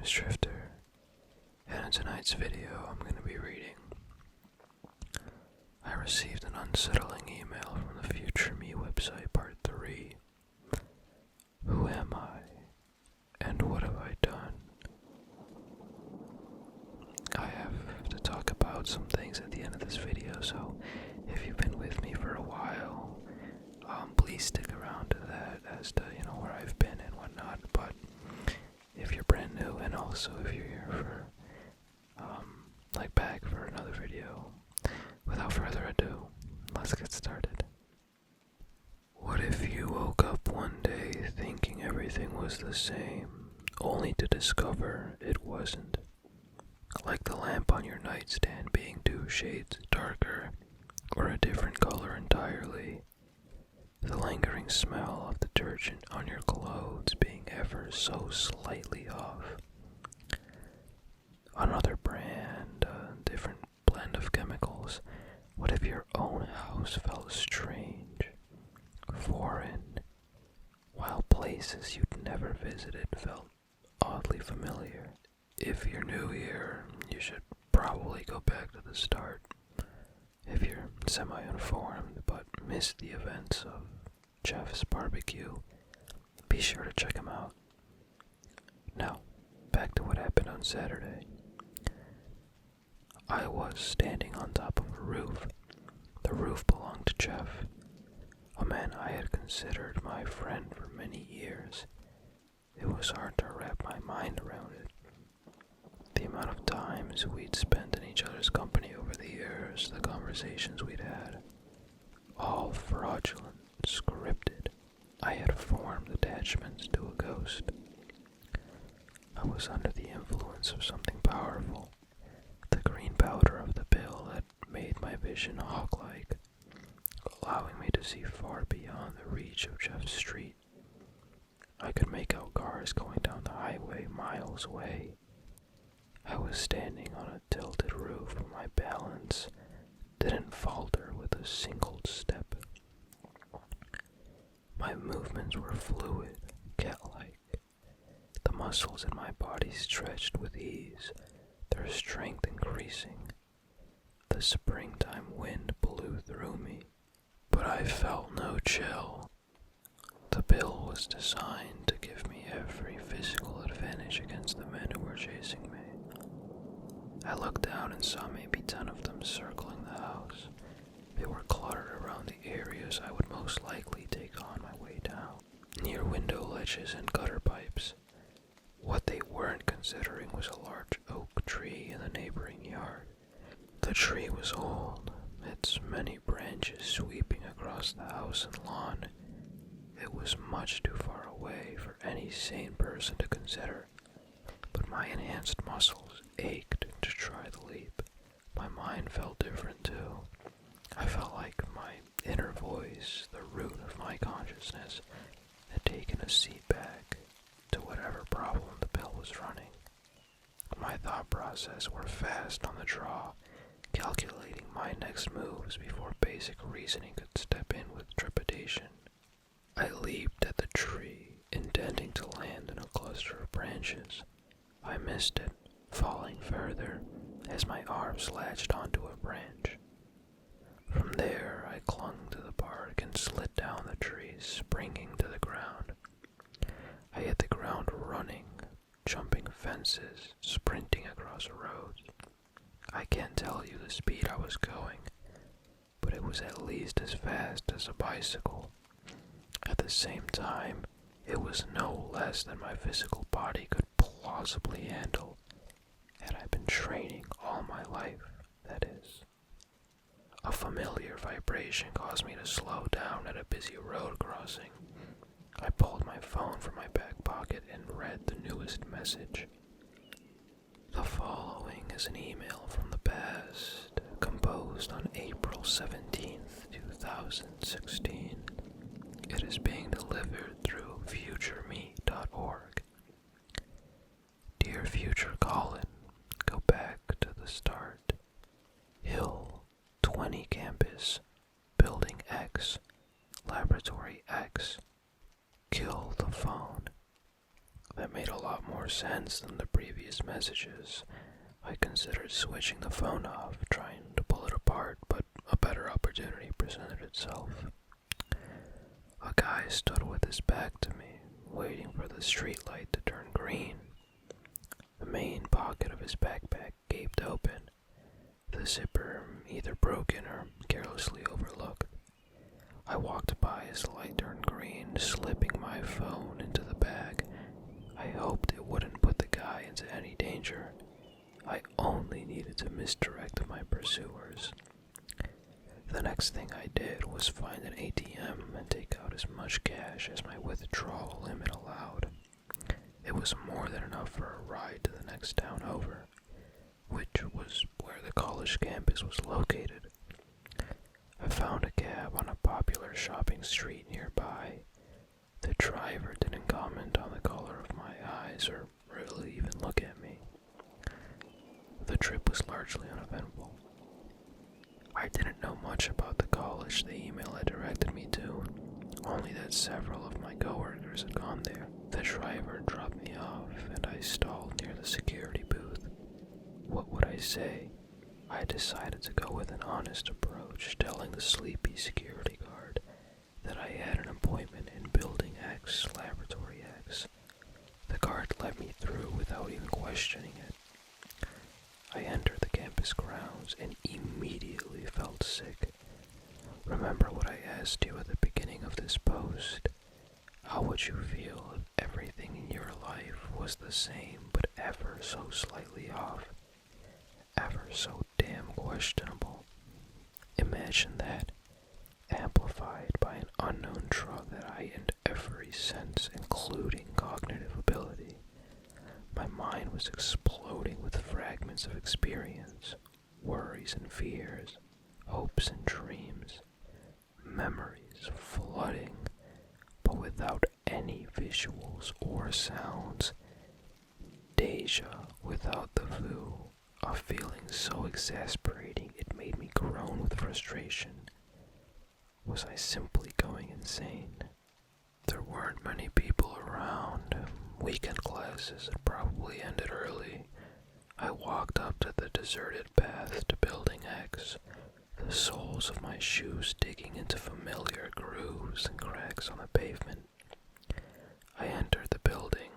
is Drifter, and in tonight's video I'm going to be reading. I received an unsettling email from the Future Me website, part 3. Who am I, and what have I done? I have to talk about some things at the end of this video, so if you've been with me for a while, please stick around to that as to, where I've been and whatnot. But if you're brand new, and also if you're here for, back for another video, without further ado, let's get started. What if you woke up one day thinking everything was the same, only to discover it wasn't? Like the lamp on your nightstand being 2 shades darker, or a different color entirely. The lingering smell of detergent on your clothes being ever so slightly off. Another brand, a different blend of chemicals. What if your own house felt strange, foreign, while places you'd never visited felt oddly familiar? If you're new here, you should probably go back to the start. If you're semi-informed but missed the events of Jeff's barbecue, be sure to check him out. Now, back to what happened on Saturday. I was standing on top of a roof. The roof belonged to Jeff, a man I had considered my friend for many years. It was hard to wrap my mind around it. The amount of times we'd spent in each other's company over the years, the conversations we'd had, all fraudulent, scripted. I had formed attachments to a ghost. I was under the influence of something powerful. The green powder of the pill had made my vision hawk-like, allowing me to see far beyond the reach of Jeff's street. I could make out cars going down the highway miles away. I was standing on a tilted roof, but my balance didn't falter with a single step. My movements were fluid, cat-like. The muscles in my body stretched with ease, their strength increasing. The springtime wind blew through me, but I felt no chill. The pill was designed to give me every physical advantage against the men who were chasing me. I looked down and saw maybe 10 of them circling the house. They were cluttered around the areas I would most likely take on my way down, near window ledges and gutter pipes. What they weren't considering was a large oak tree in the neighboring yard. The tree was old, its many branches sweeping across the house and lawn. It was much too far away for any sane person to consider, but my enhanced muscles ached to try the leap. My mind felt different too. I felt like my inner voice, the root of my consciousness, had taken a seat back to whatever problem the pill was running. My thought process were fast on the draw, calculating my next moves before basic reasoning could step in with trepidation. I leaped at the tree, intending to land in a cluster of branches. I missed it, falling further as my arms latched onto a branch. From there, I clung to the bark and slid down the tree, springing to the ground. I hit the ground running, jumping fences, sprinting across roads. I can't tell you the speed I was going, but it was at least as fast as a bicycle. At the same time, it was no less than my physical body could plausibly handle, had I been training all my life, that is. A familiar vibration caused me to slow down at a busy road crossing. I pulled my phone from my back pocket and read the newest message. The following is an email from the past, composed on April 17th, 2016. It is being delivered through futureme.org. Dear Future Colin, go back to the start. Hill 20 Campus, Building X, Laboratory X. Kill the phone. That made a lot more sense than the previous messages. I considered switching the phone off, trying to pull it apart, but a better opportunity presented itself. A guy stood with his back to me, waiting for the streetlight to turn green. The main pocket of his backpack gaped open, the zipper either broken or carelessly overlooked. I walked by as the light turned green, slipping my phone into the bag. I hoped it wouldn't put the guy into any danger. I only needed to misdirect my pursuers. The next thing I did was find an ATM and take out as much cash as my withdrawal limit allowed. It was more than enough for a ride to the next town over, which was where the college campus was located. I found a cab on a popular shopping street nearby. The driver didn't comment on the color of my eyes or really even look at me. The trip was largely uneventful. I didn't know much about the college the email had directed me to, only that several of my coworkers had gone there. The driver dropped me off and I stalled near the security booth. What would I say? I decided to go with an honest approach, telling the sleepy security guard that I had an appointment in Building X, Laboratory X. The guard let me through without even questioning it. I entered the campus grounds and immediately felt sick. Remember what I asked you at the beginning of this post? How would you feel if everything in your life was the same but ever so slightly off? Ever so damn questionable. Imagine that, amplified by an unknown drug that heightened every sense, including cognitive ability. My mind was exploding with fragments of experience, worries and fears, hopes and dreams, memories flooding, but without any visuals or sounds. Deja without the vu, a feeling so exasperating it made me groan with frustration. Was I simply going insane? There weren't many people around. Weekend classes had probably ended early. I walked up to the deserted path to Building X, the soles of my shoes digging into familiar grooves and cracks on the pavement. I entered the building,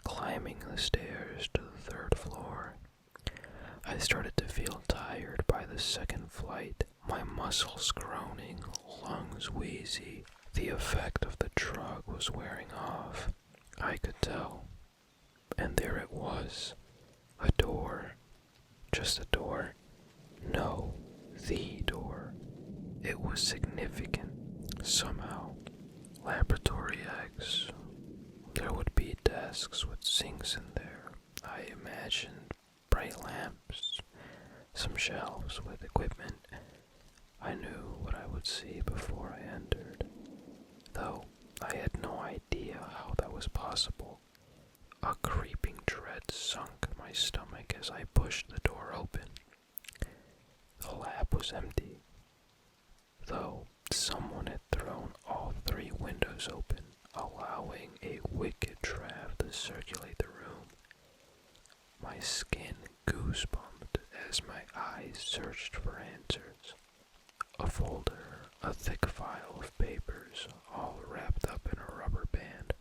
climbing the stairs to the third floor. I started to feel tired by the second flight, my muscles groaning, lungs wheezy. The effect of the drug was wearing off. I could tell. And there it was. A door. Just a door. No, the door. It was significant. Somehow. Laboratory X. There would be desks with sinks in there. I imagined bright lamps. Some shelves with equipment. I knew what I would see before I entered, though I had no idea how that was possible. A creeping dread sunk my stomach as I pushed the door open. The lab was empty, though someone had thrown all 3 windows open, allowing a wicked draft to circulate the room. My skin goosebumped as my eyes searched for answers. A folder, a thick file of papers, all wrapped up in a rubber band,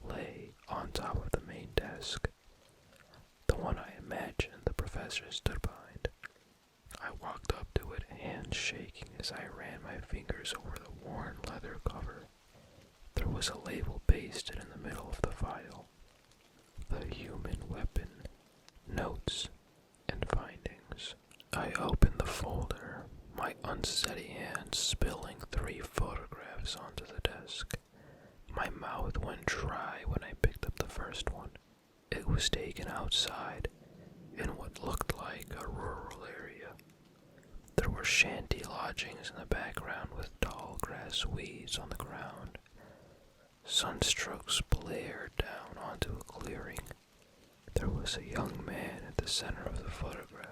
lay on top of the main desk. The one I imagined the professor stood behind. I walked up to it, hands shaking as I ran my fingers over the worn leather cover. There was a label pasted in the middle of the file. The human weapon, notes, and findings. I opened the folder, my unsteady hand spilling 3 photographs onto the desk. My mouth went dry when I picked up the first one. It was taken outside, in what looked like a rural area. There were shanty lodgings in the background with tall grass weeds on the ground. Sunstrokes blared down onto a clearing. There was a young man at the center of the photograph.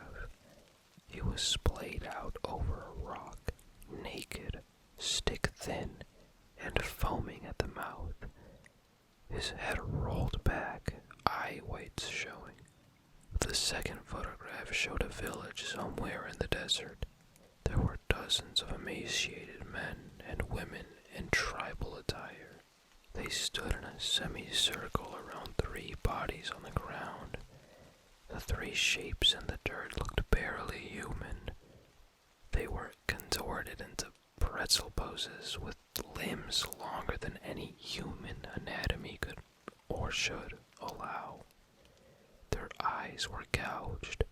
He was splayed out over a rock, naked, stick-thin, and foaming at the mouth. His head rolled back, village somewhere in the desert. There were dozens of emaciated men and women in tribal attire. They stood in a semicircle around 3 bodies on the ground. The 3 shapes in the dirt looked barely human. They were contorted into pretzel poses with limbs longer than any human anatomy could or should allow. Their eyes were gouged,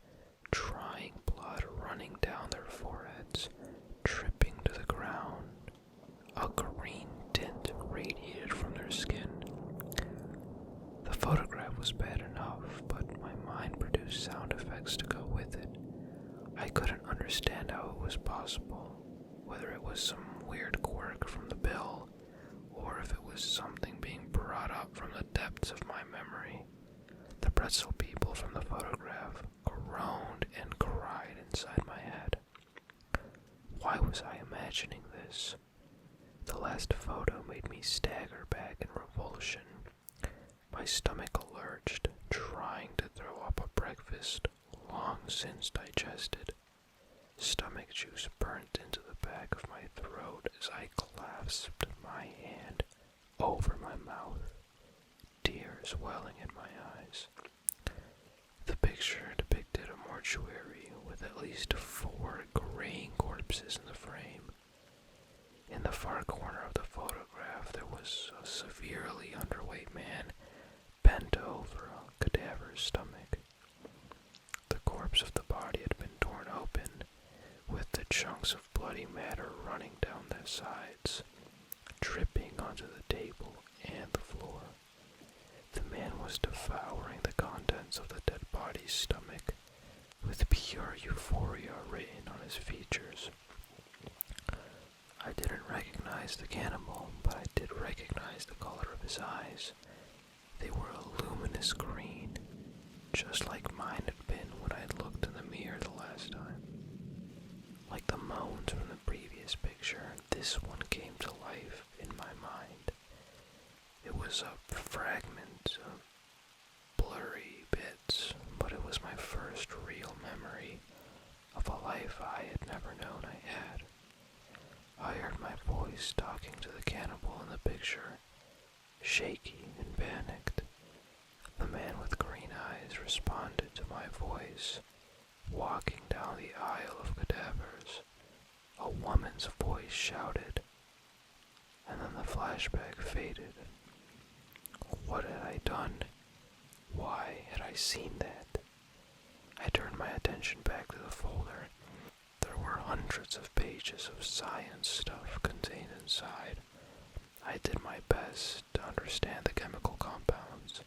drying blood running down their foreheads, dripping to the ground. A green tint radiated from their skin. The photograph was bad enough, but my mind produced sound effects to go with it. I couldn't understand how it was possible, whether it was some weird quirk from the bill, or if it was something being brought up from the depths of my memory. The pretzel people from the photograph groaned and cried inside my head. Why was I imagining this? The last photo made me stagger back in revulsion. My stomach lurched, trying to throw up a breakfast long since digested. Stomach juice burnt into the back of my throat as I clasped my hand over my mouth, tears welling in my eyes. The picture depicted a mortuary with at least 4 graying corpses in the frame. In the far corner of the photograph, there was a severely underweight man bent over a cadaver's stomach. The corpse of the body had been torn open, with the chunks of bloody matter running down their sides, dripping onto the table and the floor. The man was devouring the contents of the dead body's stomach, with pure euphoria written on his features. I didn't recognize the cannibal, but I did recognize the color of his eyes. They were a luminous green, just like mine had been when I had looked in the mirror the last time. Like the moans from the previous picture, this one came to life in my mind. It was a fragment of blurry bits, but it was my first real memory of a life I had never known I had. I heard my voice talking to the cannibal in the picture, shaky and panicked. The man with green eyes responded to my voice, walking down the aisle of cadavers. A woman's voice shouted, and then the flashback faded. What had I done? Why had I seen that? I turned my attention back to the folder. There were hundreds of pages of science stuff contained inside. I did my best to understand the chemical compounds,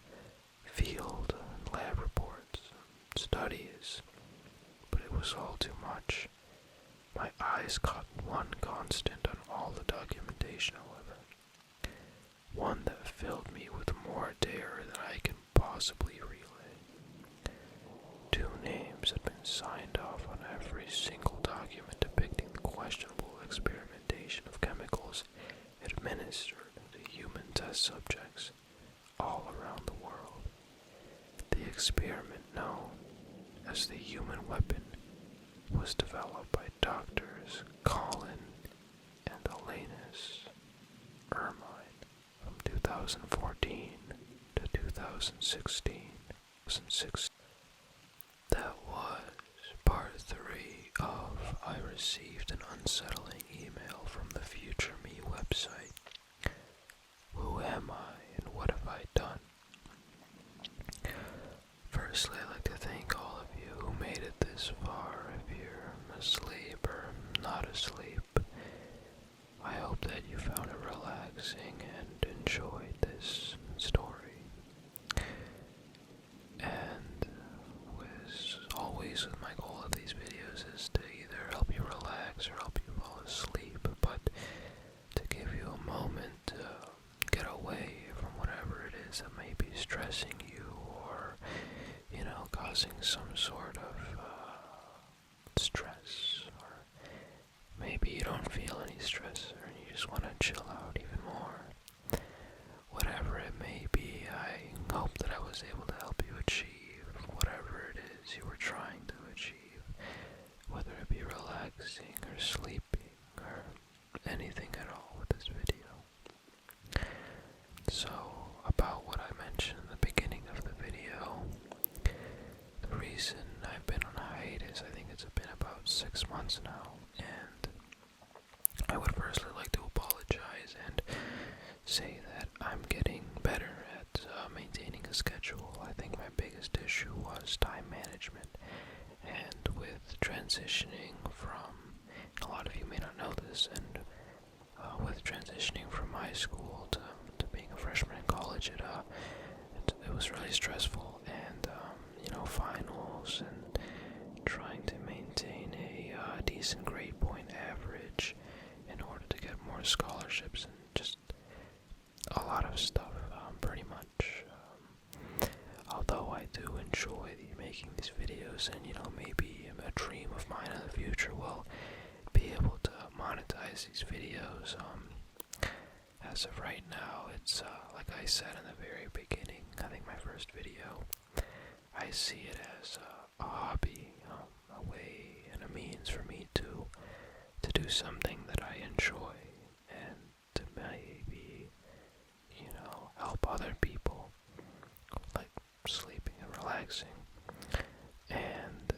field and lab reports, studies, but it was all too much. My eyes caught one constant on all the documentation, however. One that filled me with more terror than I can possibly relay. 2 names had been signed off on every single document depicting the questionable experimentation of chemicals administered to human test subjects all around the world. The experiment known as the human weapon was developed by Doctors Colin and Elanus Ermine from 2014 to 2016. That was part 3 of I received an unsettling email from the Future Me website. Who am I and what have I done? Firstly, I'd like to thank all of you who made it this far. If you're asleep or not asleep, I hope that you found it relaxing and enjoyed this story. And as always, with my goal of these videos is to either help you relax or help you fall asleep, but to give you a moment to get away from whatever it is that may be stressing you or, causing some sort of stress, or maybe you don't feel any stress and you just want to chill out even more. Whatever it may be, I hope that I was able to help you achieve whatever it is you were trying to achieve. say that I'm getting better at maintaining a schedule. I think my biggest issue was time management, and with transitioning from, a lot of you may not know this, and with transitioning from high school to being a freshman in college, it was really stressful, and finals and trying to maintain a decent grade point average in order to get more scholarships and just a lot of stuff, pretty much. Although I do enjoy making these videos, and maybe a dream of mine in the future will be able to monetize these videos. As of right now, it's like I said in the very beginning, I think my first video, I see it as a hobby, a way and a means for me to do something that I enjoy, and to maybe, help other people, like sleeping and relaxing. And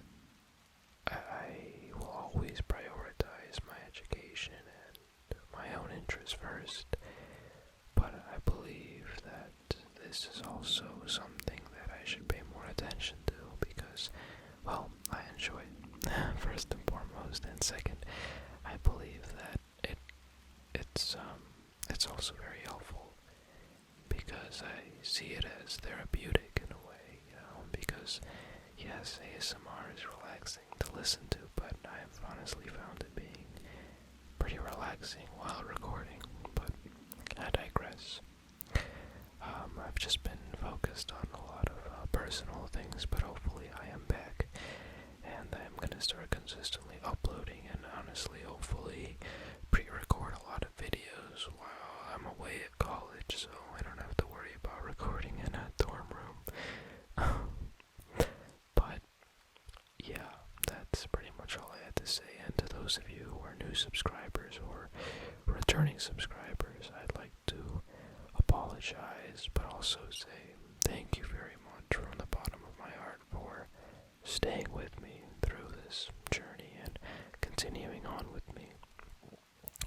I will always prioritize my education and my own interests first, but I believe that this is also something that I should pay more attention to because, well, I enjoy it, first and foremost, and second, I believe that it's also very helpful because I see it as therapeutic in a way, because yes, ASMR is relaxing to listen to, but I've honestly found it being pretty relaxing while recording, but I digress. I've just been focused on a lot of personal things, but hopefully I am back, and I'm gonna start consistently uploading, and honestly, hopefully, pre-record a lot of videos while I'm away at college, so I don't have to worry about recording in a dorm room. But yeah, that's pretty much all I had to say. And to those of you who are new subscribers or returning subscribers, I'd like to apologize, but also say thank you very much from the bottom of my heart for staying with me through this journey and continuing on with me.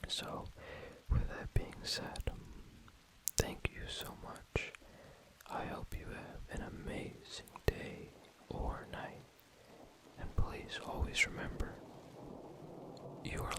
So, with that being said, thank you so much. I hope you have an amazing day or night. And please always remember, you are